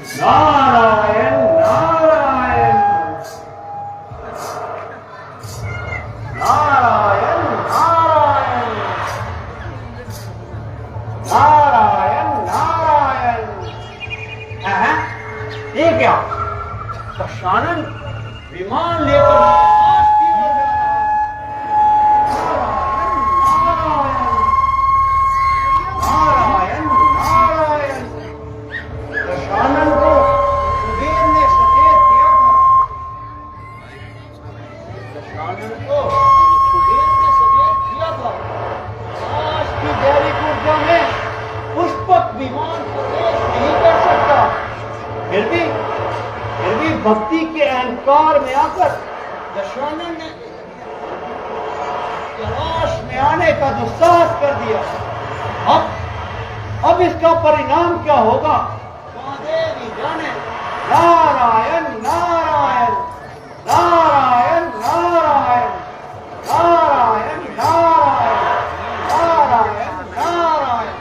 नारायण नारायण नारायण नारायण नारायण नारायण। ये क्या? दशानन विमान लेकर भक्ति के अहंकार में आकर दशानन ने कैलाश में आने का दुस्साहस कर दिया। अब इसका परिणाम क्या होगा महादेव ही जाने। नारायण नारायण नारायण नारायण नारायण नारायण नारायण नारायण।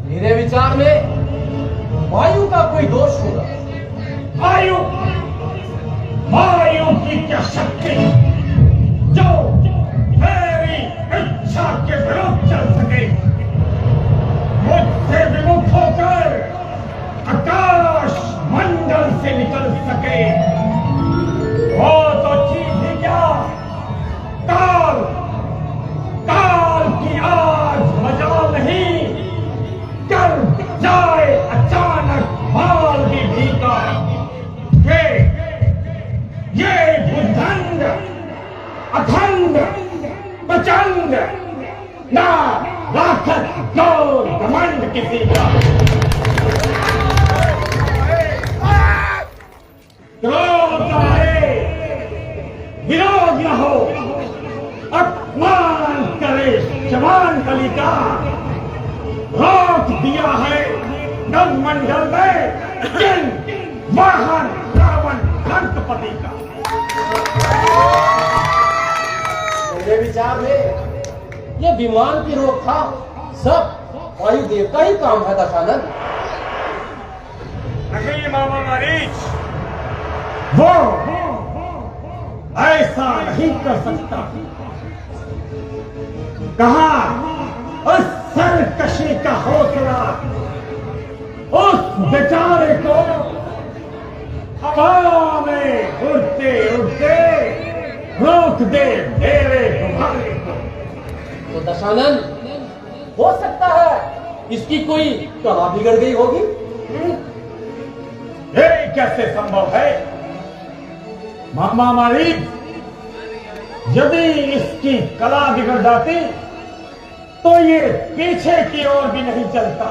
मेरे विचार में वायु का कोई दोष होगा। वायु वायु की क्या शक्ति जो मेरी इच्छा के विरुद्ध चल सके, मुझसे विमुख होकर आकाश मंडल से निकल सके। वो तो चीज ही क्या, काल काल की आज मजाल नहीं, कल जाए अचानक माल भी भीगा। ये बुद्धंड अखंड प्रचंड ना राक्षस जोर घमंड किसी का। क्रोध आए विरोध न हो, अपमान करे जवान कली का। रोक दिया है नवमंडल में जिन वाहन रावण लंकपति का। मेरे विचार में ये विमान की रोकथाम सब वायुदेव का ही काम है दशानन। नहीं मामा मरीच, वो ऐसा नहीं कर सकता। कहा उस सरकशी का हौसला उस बेचारे को हवा में उड़ते उड़ते रोक दे मेरे तुम्हारे को। तो दशानन हो सकता है इसकी कोई कला बिगड़ गई होगी। ये कैसे संभव है मामा मालिक? यदि इसकी कला बिगड़ जाती तो ये पीछे की ओर भी नहीं चलता,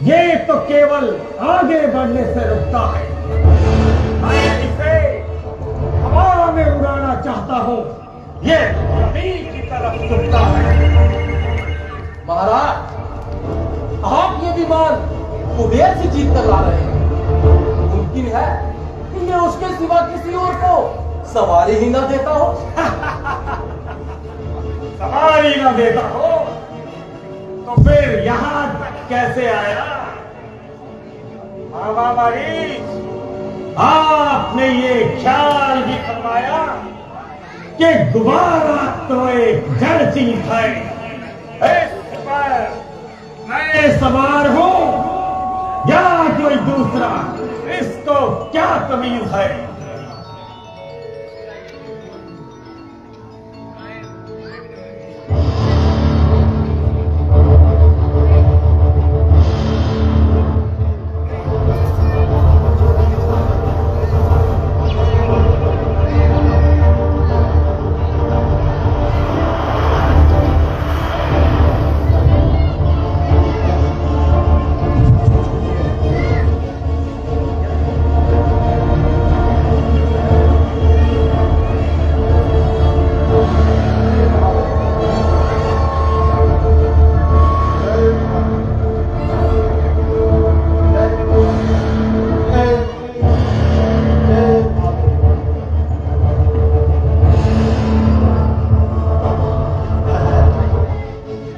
ये तो केवल आगे बढ़ने से रुकता है। मैं इसे हवा में उड़ाना चाहता हूं, ये जमीन की तरफ झुकता है। महाराज जीत कर ला रहे हैं। मुमकिन है कि ये उसके सिवा किसी और को सवारी ही ना देता हो। सवारी ना देता हो तो फिर यहां तक कैसे आया? महामारी, आपने ये ख्याल भी करवाया कि गुब्बारा तो एक जड़ चीज है, इस पर मैं सवार हूं या कोई दूसरा, इसको क्या तमीज है?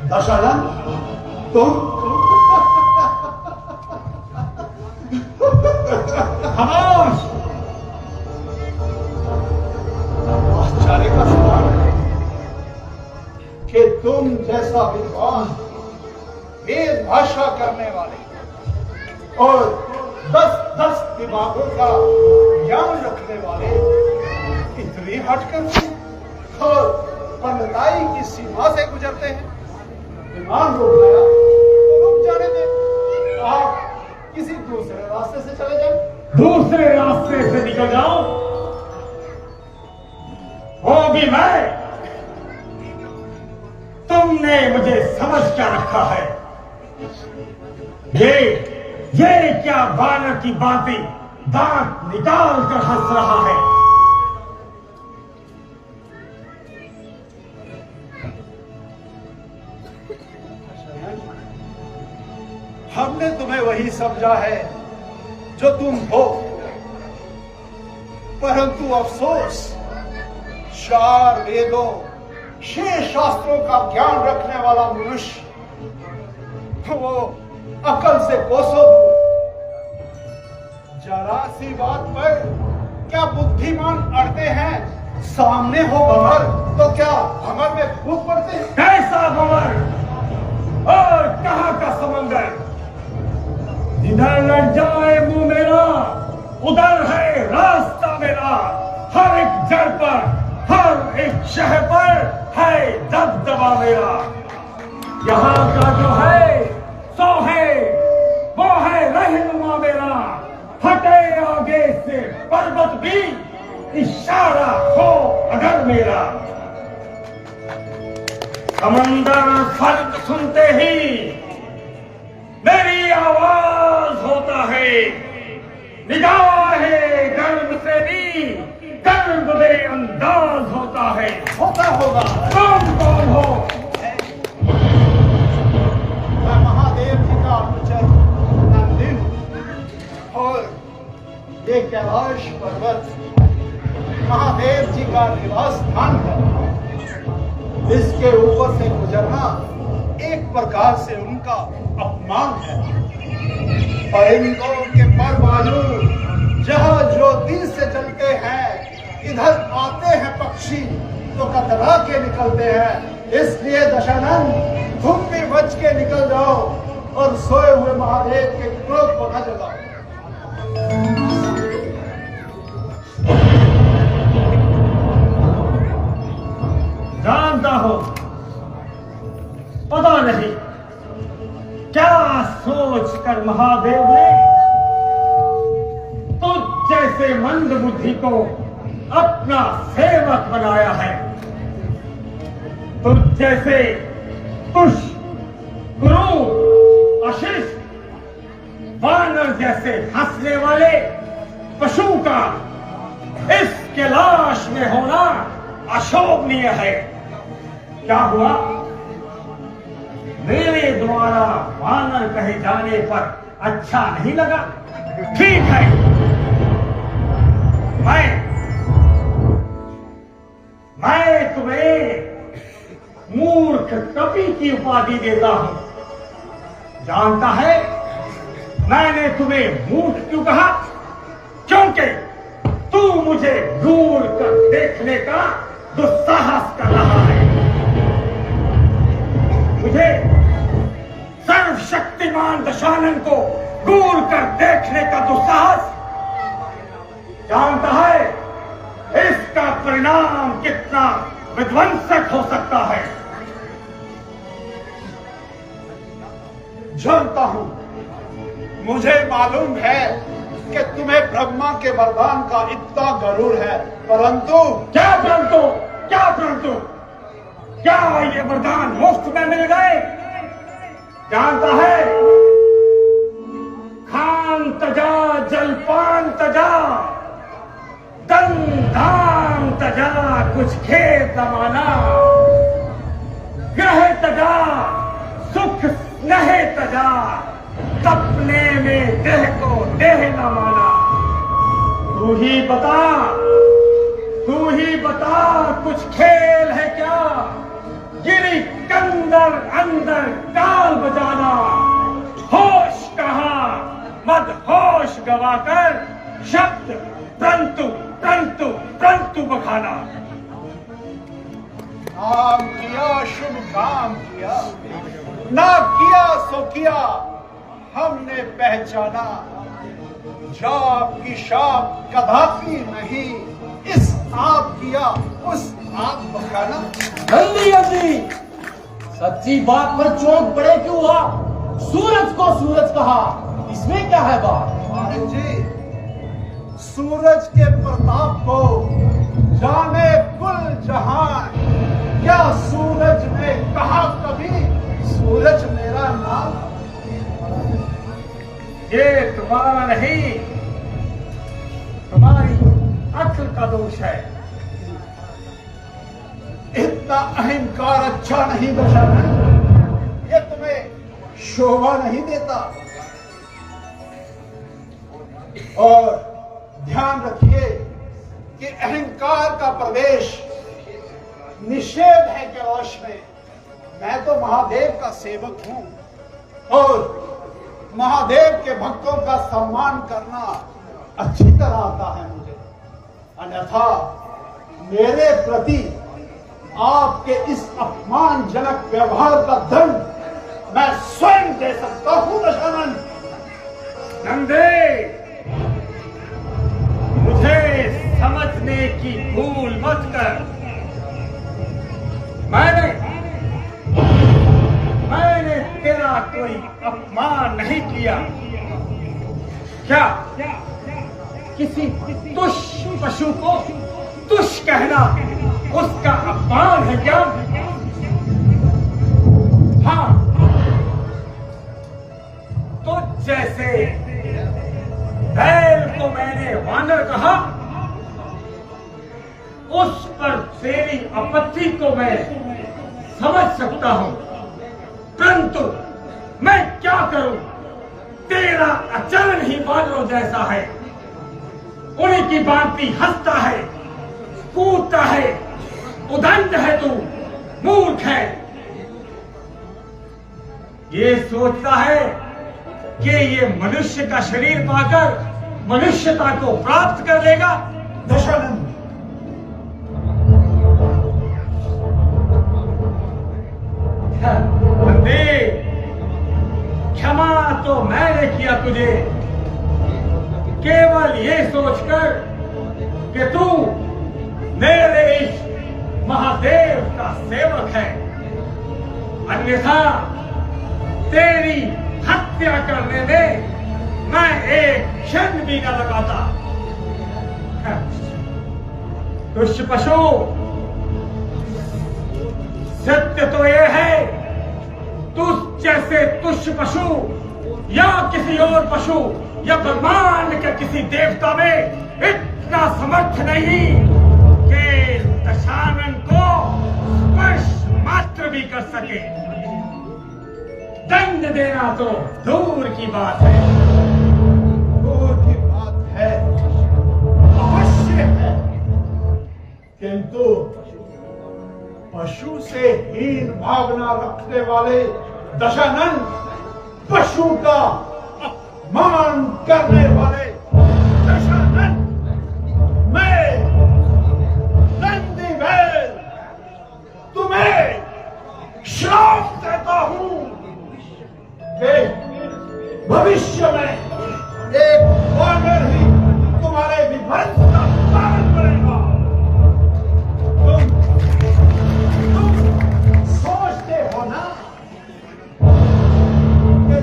दशानन, तुम? खामोश! आश्चर्य का सवाल है कि तुम जैसा विद्वान, वेद भाषा करने वाले और 10-10 दिमागों का ज्ञान रखने वाले इतनी हटकर और पंडिताई की सीमा से गुजरते हैं। विमान रुक गया तो रुक जाने दे, आप किसी दूसरे रास्ते से चले जाएं। दूसरे रास्ते से निकल जाओ, वो भी मैं? तुमने मुझे समझ क्या रखा है? ये क्या बानर की बातें दांत निकाल कर हंस रहा है? हमने तुम्हें वही समझा है जो तुम हो, परंतु अफसोस, 4 वेदों 6 शास्त्रों का ज्ञान रखने वाला मनुष्य वो अकल से कोसों दूर। जरा सी बात पर क्या बुद्धिमान अड़ते हैं, सामने हो भंवर तो क्या भंवर में फूट पड़ते हैं? कैसा भंवर और कहां का समंदर? जिधर लग जाए मुंह मेरा, उधर है रास्ता मेरा। हर एक जड़ पर, हर एक शहर पर है दबदबा मेरा। यहाँ का जो है सो है, वो है रहनुमा मेरा। हटे आगे से पर्वत भी, इशारा हो अगर मेरा। समंदर फर्क सुनते ही मेरी आवाज होता है। निगाहे गर्व से भी गर्व बेअंदाज होता है। होता होगा। तुम कौन हो? मैं महादेव जी का अनुचर नंदिन, और ये कैलाश पर्वत महादेव जी का निवास स्थान है। इसके ऊपर से गुजरना एक प्रकार से उनका अपमान है। परिंदों के पर बाजू जहां ज्योति से चलते हैं, इधर आते हैं पक्षी तो कतरा के निकलते हैं। इसलिए दशानन, तुम भी बच के निकल जाओ और सोए हुए महादेव के क्रोध को न जगाओ। जानता हो, पता नहीं क्या सोचकर महादेव ने तुझ जैसे मंद बुद्धि को अपना सेवक बनाया है। तुझ जैसे तुष, गुरु, अशिष्ट, वानर जैसे हंसने वाले पशु का इस कैलाश में होना अशोभनीय है। क्या हुआ? मेरे द्वारा वानर कहे जाने पर अच्छा नहीं लगा? ठीक है, मैं तुम्हें मूर्ख कपि की उपाधि देता हूं। जानता है मैंने तुम्हें मूर्ख क्यों कहा? क्योंकि तू मुझे दूर कर देखने का दुस्साहस कर रहा है। मुझे सर्वशक्तिमान दशानन को दूर कर देखने का दुस्साहस। जानता है इसका परिणाम कितना विध्वंसक हो सकता है? जानता हूं, मुझे मालूम है कि तुम्हें ब्रह्मा के वरदान का इतना गरूर है, परंतु क्या परंतु क्या ये वरदान मुफ्त में मिल गए? जानता है खान तजा, जलपान तजा, दम धाम तजा, कुछ खेत न माना, ग्रह तजा, सुख नहे तजा, सपने में देह को देह न माना। तू ही बता कुछ खेल है क्या? गिरी कंदर अंदर ताल बजाना, होश कहां मद होश गवाकर शब्द परंतु परंतु परंतु बखाना। काम किया शुभ काम किया, ना किया सो किया, हमने पहचाना। जाप की शाप कदापि नहीं, इस आप किया उस आप बखाना। जल्दी सच्ची बात पर चौंक पड़े क्यों हुआ? सूरज को सूरज कहा, इसमें क्या है बात? महाराज जी, सूरज के प्रताप को जाने कुल जहान। क्या सूरज ने कहा कभी सूरज मेरा नाम? ये तुम्हारा नहीं, तुम्हारी अक्ल का दोष है। इतना अहंकार अच्छा नहीं दशानन, ये तुम्हें शोभा नहीं देता। और ध्यान रखिए कि अहंकार का प्रवेश निषेध है कैलाश में। मैं तो महादेव का सेवक हूं और महादेव के भक्तों का सम्मान करना अच्छी तरह आता है मुझे। अन्यथा मेरे प्रति आपके इस अपमानजनक व्यवहार का दंड मैं स्वयं दे सकता हूं दशानन। नंदे, मुझे समझने की भूल मत कर। मैंने तेरा कोई अपमान नहीं किया। क्या किसी तुष पशु को तुष कहना उसका अपमान है क्या? हाँ, तो जैसे बैल को मैंने वानर कहा, उस पर तेरी आपत्ति को मैं समझ सकता हूं, परंतु मैं क्या करूं? तेरा आचरण ही वानरों जैसा है। उन्हीं की भांति हंसता है, कूदता है, उदंड है, तू मूर्ख है। ये सोचता है कि ये मनुष्य का शरीर पाकर मनुष्यता को प्राप्त कर लेगा। दशानन, क्षमा तो मैंने किया तुझे, केवल ये सोचकर कि तू मेरे इस महादेव का सेवक है। अन्यथा तेरी हत्या करने में मैं एक क्षण भी न लगाता। तुच्छ पशु, सत्य तो यह है, तुझ जैसे तुच्छ पशु या किसी और पशु या ब्रह्मांड के किसी देवता में इतना समर्थ नहीं कि दशानन को स्पर्श मात्र भी कर सके। दंड देना तो दूर की बात है। दूर की बात है, अवश्य है, किंतु पशु से हीन भावना रखने वाले दशानन, पशु का अपमान करने वाले दशानन, मैं नंदीबैल तुम्हें श्राप देता हूं कि भविष्य में एक वानर ही तुम्हारे विध्वंस का कारण बनेगा। तुम सोचते हो ना कि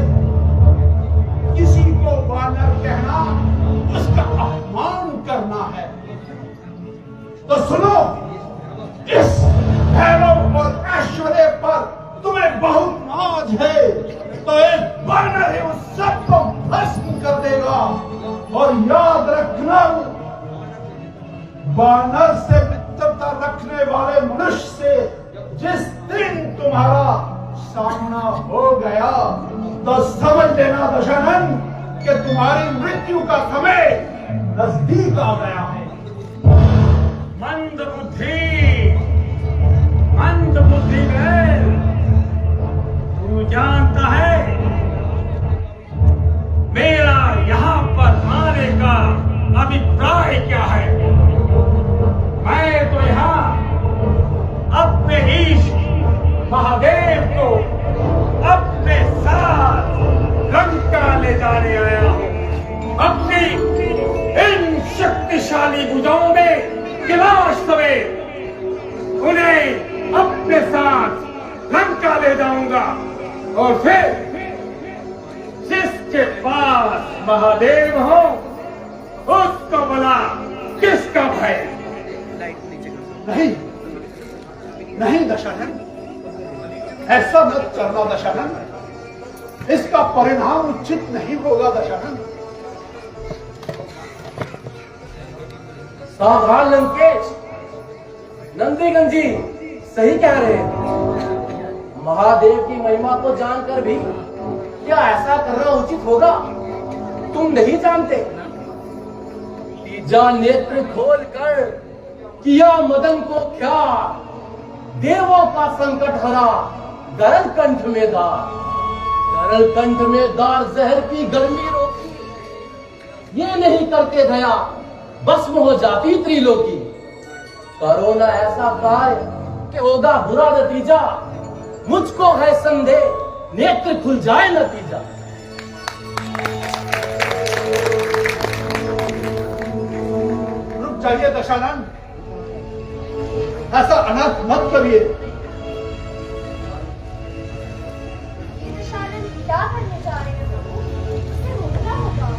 किसी को वानर कहना उसका अपमान करना है, तो सुनो, इस भैरव और ऐश्वर्य पर तुम्हें बहुत नाज है, तो एक वानर ही उस सबको भस्म कर देगा। और याद रखना, वानर से मित्रता रखने वाले मनुष्य से जिस दिन तुम्हारा सामना हो गया, तो समझ लेना दशानन कि तुम्हारी मृत्यु का समय नजदीक आ गया है। मंद बुद्धि बैल, तू जानता है मेरा यहाँ पर आने का अभिप्राय क्या है? मैं तो यहाँ अपने ईश महादेव को अपने साथ लंका ले जाने आया हूँ। अपनी इन शक्तिशाली भुजाओं में कैलाश समेत उन्हें अपने साथ लंका ले जाऊंगा, और फिर जिसके पास महादेव हो उसको भला किसका भय? नहीं नहीं दशानन, ऐसा मत करना दशानन, इसका परिणाम उचित नहीं होगा दशानन। सावधान लंकेश, नंदीगण जी सही कह रहे हैं। महादेव की महिमा को जानकर भी क्या ऐसा करना उचित होगा? तुम नहीं जानते, तीजा नेत्र खोलकर किया मदन को क्या, देवों का संकट हरा गरल कंठ में दार, गरल कंठ में दार जहर की गर्मी रोकी, ये नहीं करके दया भस्म हो जाती त्रिलोकी। करो ना ऐसा कार्य कि होगा बुरा नतीजा, मुझको है संदेह नेत्र खुल जाए नतीजा। रुक जाइए दशानन, ऐसा अनर्थ मत करिए। ये दशानन क्या करने जा रहे हैं प्रभु? उसे रोकना होगा।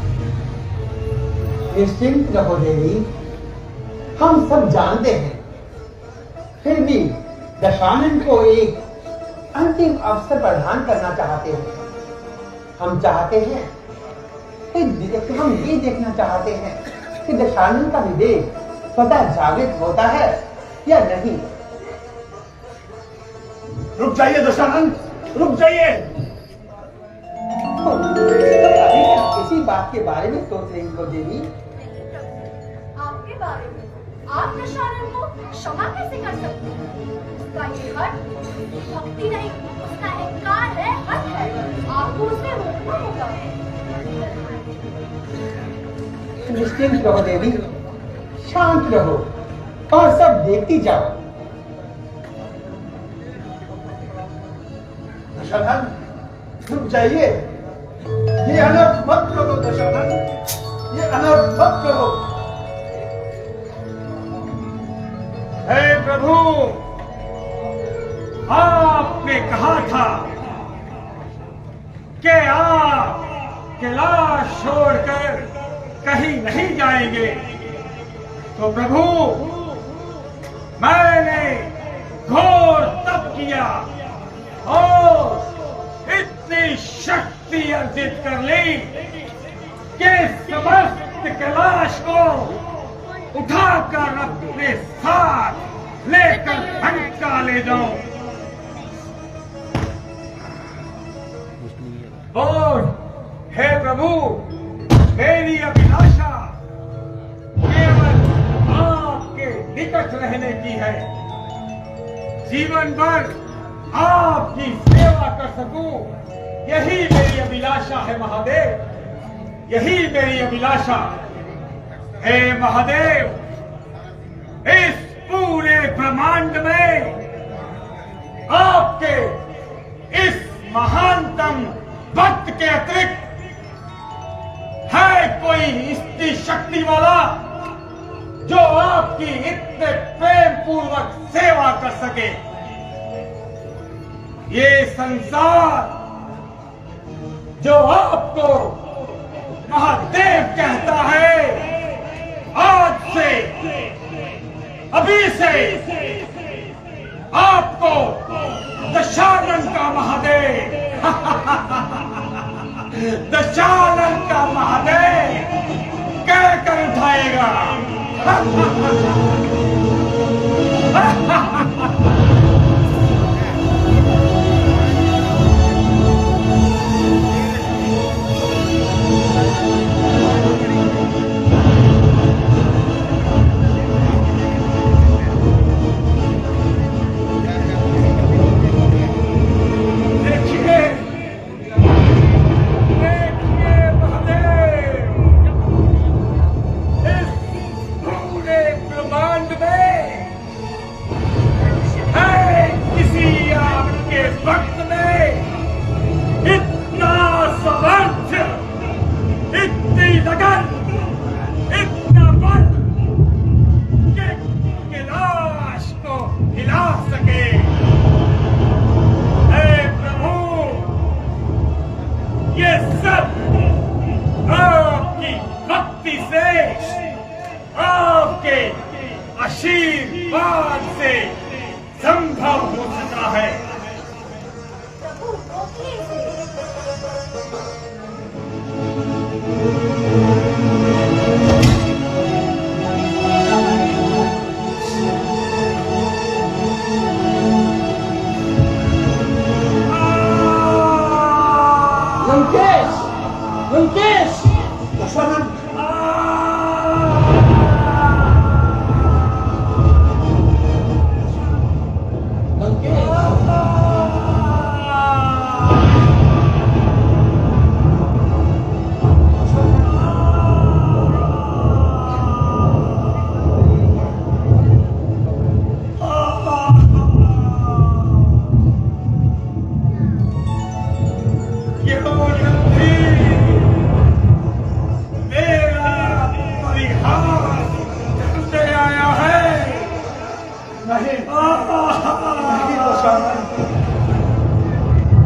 निश्चिंत रहो देवी, हम सब जानते हैं, फिर भी दशानन को एक अंतिम अवसर प्रदान करना चाहते हैं। हम चाहते हैं कि हम ये देखना चाहते हैं कि दशानन का विवेक स्वतः जागृत होता है या नहीं। रुक जाइए दशानन, रुक जाइए। तो अभी आप किसी बात के बारे में सोच रही हो देवी? आपके बारे में आप दशानन को क्षमा कैसे कर सकते हैं? उसका ये हट भक्ति नहीं, उसका अहंकार है, हट है। आपको उसे रोकना होगा। निश्चिंत रहो देवी, शांत रहो और सब देखती जाओ। दशानन रुक जाइए, ये अनर्थ मत करो दशानन, ये अनर्थ मत करो। हे प्रभु, आपने कहा था कि आप कैलाश छोड़कर कहीं नहीं जाएंगे, तो प्रभु मैंने घोर तप किया और इतनी शक्ति अर्जित कर ली कि समस्त कैलाश को उठाकर अपने साथ लेकर लंका ले जाऊं। और हे प्रभु, मेरी अभिलाषा केवल आपके निकट रहने की है। जीवन भर आपकी सेवा कर सकूं, यही मेरी अभिलाषा है महादेव, यही मेरी अभिलाषा। हे महादेव, इस पूरे ब्रह्मांड में आपके इस महानतम भक्त के अतिरिक्त है कोई इतनी शक्ति वाला जो आपकी इतने प्रेम पूर्वक सेवा कर सके? ये संसार जो आपको महादेव कहता है, आज से, अभी से आपको दशानन का महादेव दशानन का महादेव कहकर उठाएगा। आशीर्वाद से संभव हो सका है। प्रभु रोकिए इसे। लंकेश, लंकेश, दशानन,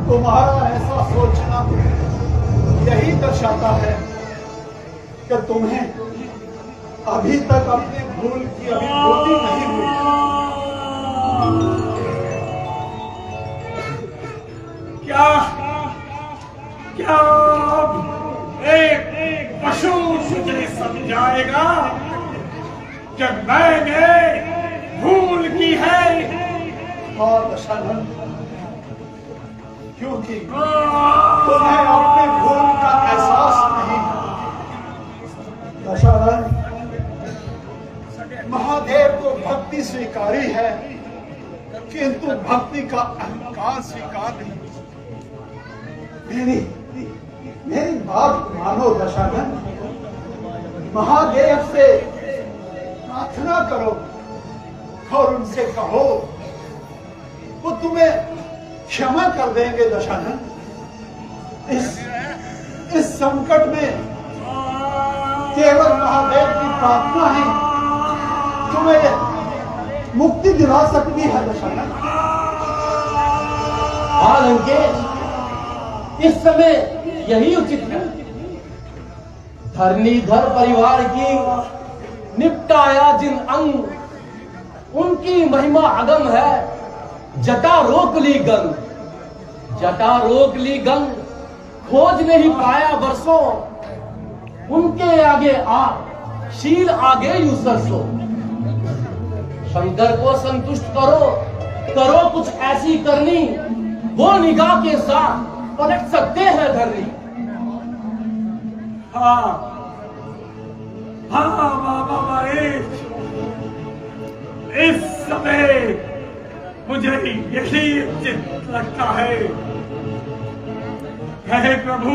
तुम्हारा ऐसा सोचना यही दर्शाता है कि तुम्हें अभी तक अपने भूल की अभिव्यक्ति नहीं हुई। क्या क्या एक पशु मुझे समझाएगा कि मैंने भूल की है? और दशानन, क्योंकि तुम्हें अपने भूल का एहसास नहीं। दशानन, महादेव को भक्ति स्वीकारी है, किंतु भक्ति का अहंकार स्वीकार नहीं। मेरी बात मानो दशानन, महादेव से प्रार्थना करो और उनसे कहो, वो तुम्हें क्षमा कर देंगे। दशानन, इस संकट में केवल महादेव की प्रार्थना ही तुम्हें मुक्ति दिला सकती है। दशानन, हाँ लंकेश, इस समय यही उचित है। धरणीधर परिवार की निपटाया जिन अंग, उनकी महिमा अगम है। जटा रोक ली गंग, जटा रोक ली गंग, खोज नहीं पाया बरसों, उनके आगे आ शील आगे यू सरसों। शंकर को संतुष्ट करो, करो कुछ ऐसी करनी, वो निगाह के साथ पलट सकते हैं धरनी। हाँ हाँ बाबा महेश, इस समय मुझे यही उचित लगता है। हे प्रभु,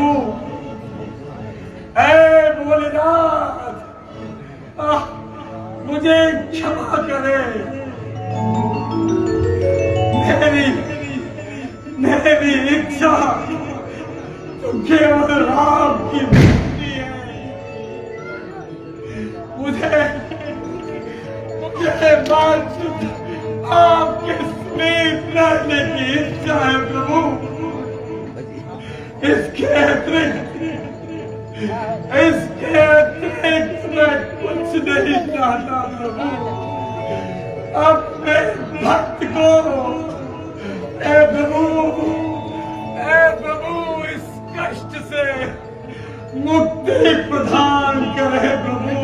हे भोलेनाथ, मुझे क्षमा करे। मेरी इच्छा तो केवल आपकी भक्ति है। मुझे मात्र आपके समीप रहने की इच्छा है प्रभु। इसके अतिरिक्त मैं कुछ नहीं चाहता प्रभु। अपने भक्त को हे प्रभु इस कष्ट से मुक्ति प्रदान करे प्रभु।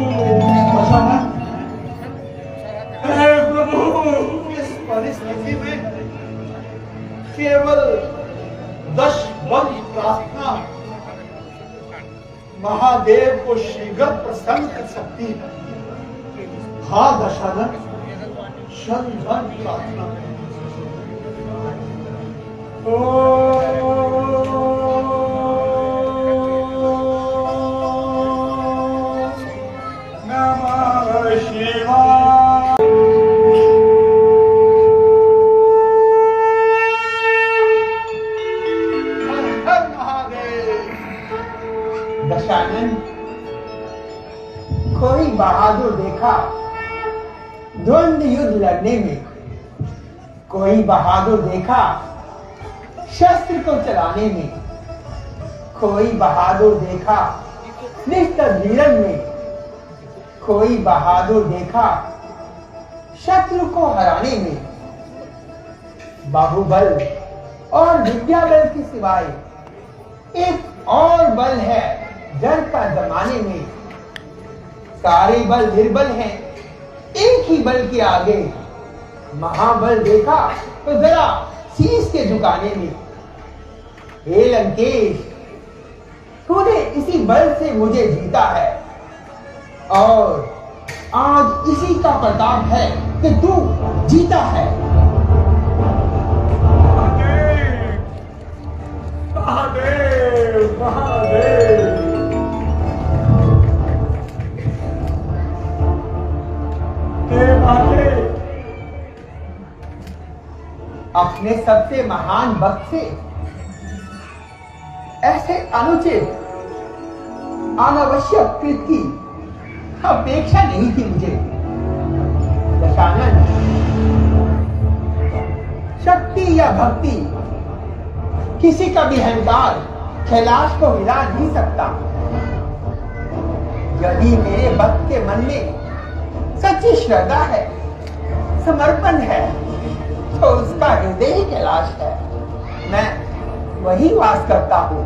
हे प्रभु, इस परिस्थिति में केवल 10 बल प्रार्थना महादेव को शीघ्र प्रसन्न कर सकती है। हाँ दशानन, क्षण भर प्रार्थना नमः शिवाय। हर महादेव। दशानन, कोई बहादुर देखा द्वंद्व युद्ध लड़ने में, कोई बहादुर देखा शस्त्र को चलाने में, कोई बहादुर देखा निष्ठुर धीरज में, कोई बहादुर देखा शत्रु को हराने में। बाहुबल और विद्या बल के सिवाय एक और बल है जड़ का जमाने में। सारे बल निर्बल हैं एक ही बल के आगे। महाबल देखा तो जरा शीश के झुकाने में। हे लंकेश, तूने इसी बल से मुझे जीता है और आज इसी का प्रताप है कि तू जीता है। महादेव महादेव, हे महादेव, अपने सबसे महान भक्त से ऐसे अनुचित अनावश्यक कृत्य की अपेक्षा नहीं थी मुझे। दशानन, शक्ति या भक्ति किसी का भी अहंकार कैलाश को हिला नहीं सकता। यदि मेरे भक्त के मन में सच्ची श्रद्धा है, समर्पण है, तो उसका हृदय ही कैलाश है। मैं वही वास करता हूँ।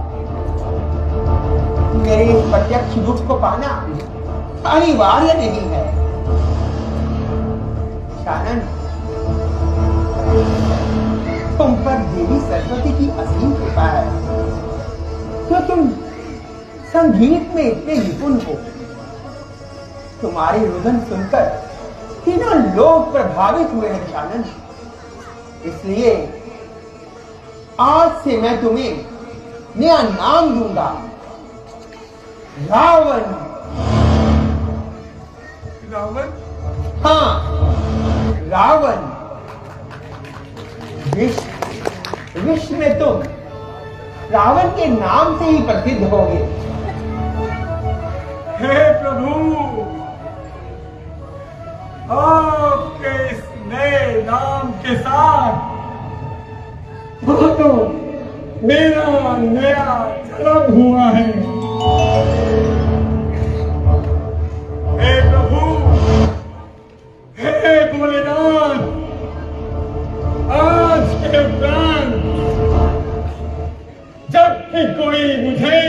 मेरे इस प्रत्यक्ष रूप को पाना अनिवार्य नहीं है। शानन, तुम पर देवी सरस्वती की असीम कृपा है। तो तुम संगीत में इतने निपुण हो। तुम्हारी रुदन सुनकर तीनों लोग प्रभावित हुए हैं शानन। इसलिए आज से मैं तुम्हें नया नाम दूंगा, रावण। रावण? हाँ, रावण। विश्व में तुम रावण के नाम से ही प्रसिद्ध होगे। हे प्रभु, आपके इस नए नाम के साथ वो तो मेरा नया जन्म हुआ है। हे प्रभु, हे भोलेनाथ, आज के उपरांत जब भी कोई मुझे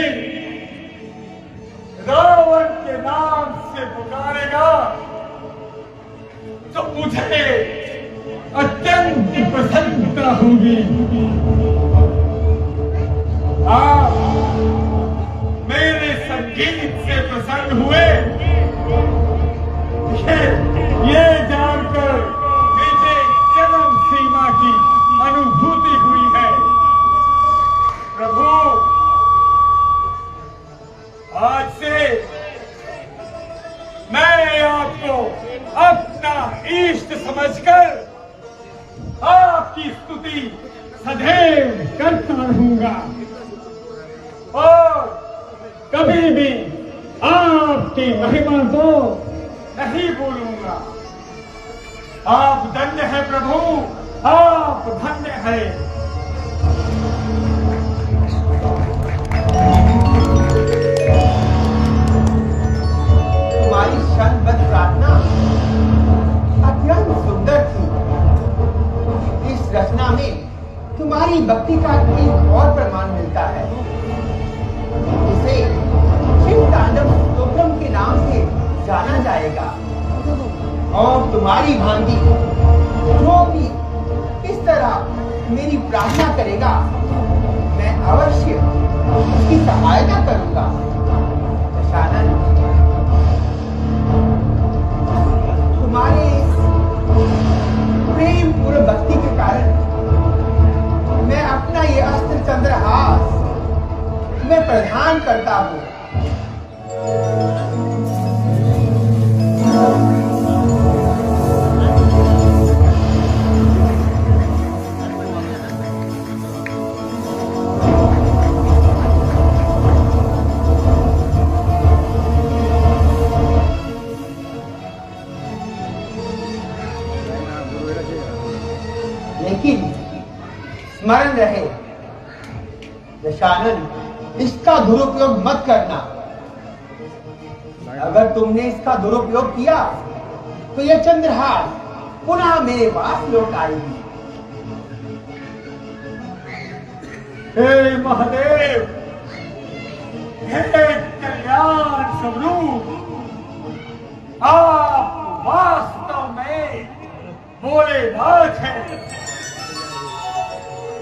रावण के नाम से पुकारेगा तो मुझे अत्यंत प्रसन्नता होगी। आप मेरे संगीत से प्रसन्न हुए, ये जानकर मुझे चरम सीमा की अनुभूति हुई है। प्रभु, आज से मैं आपको अपना इष्ट समझकर आपकी स्तुति सदैव करता रहूंगा और कभी भी आपकी महिमा को नहीं भूलूंगा। आप धन्य है प्रभु, आप धन्य है। तुम्हारी क्षणबद्ध प्रार्थना अत्यंत सुंदर थी। इस रचना में तुम्हारी भक्ति का एक और प्रमाण मिलता है। इसे शिव तांडव स्तोत्रम के नाम से जाना जाएगा और तुम्हारी भांति जो भी इस तरह मेरी प्रार्थना करेगा, मैं अवश्य उसकी सहायता करूंगा। दशानन, तुम्हारे इस प्रेम पूर्ण भक्ति के कारण मैं अपना ये अस्त्र चंद्रहास मैं प्रदान करता हूँ। लेकिन स्मरण रहे दशानन, इसका दुरुपयोग मत करना। अगर तुमने इसका दुरुपयोग किया तो यह चंद्रहास पुनः मेरे पास लौट आएगी। हे महादेव, हे कल्याण स्वरूप, आप वास्तव में भोलेनाथ हैं।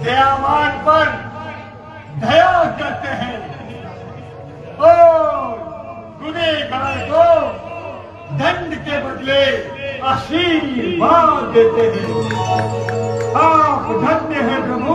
दयावान पर दया करते हैं और गुनहगार को दंड के बदले आशीर्वाद देते हैं। आप धन्य हैं प्रभु,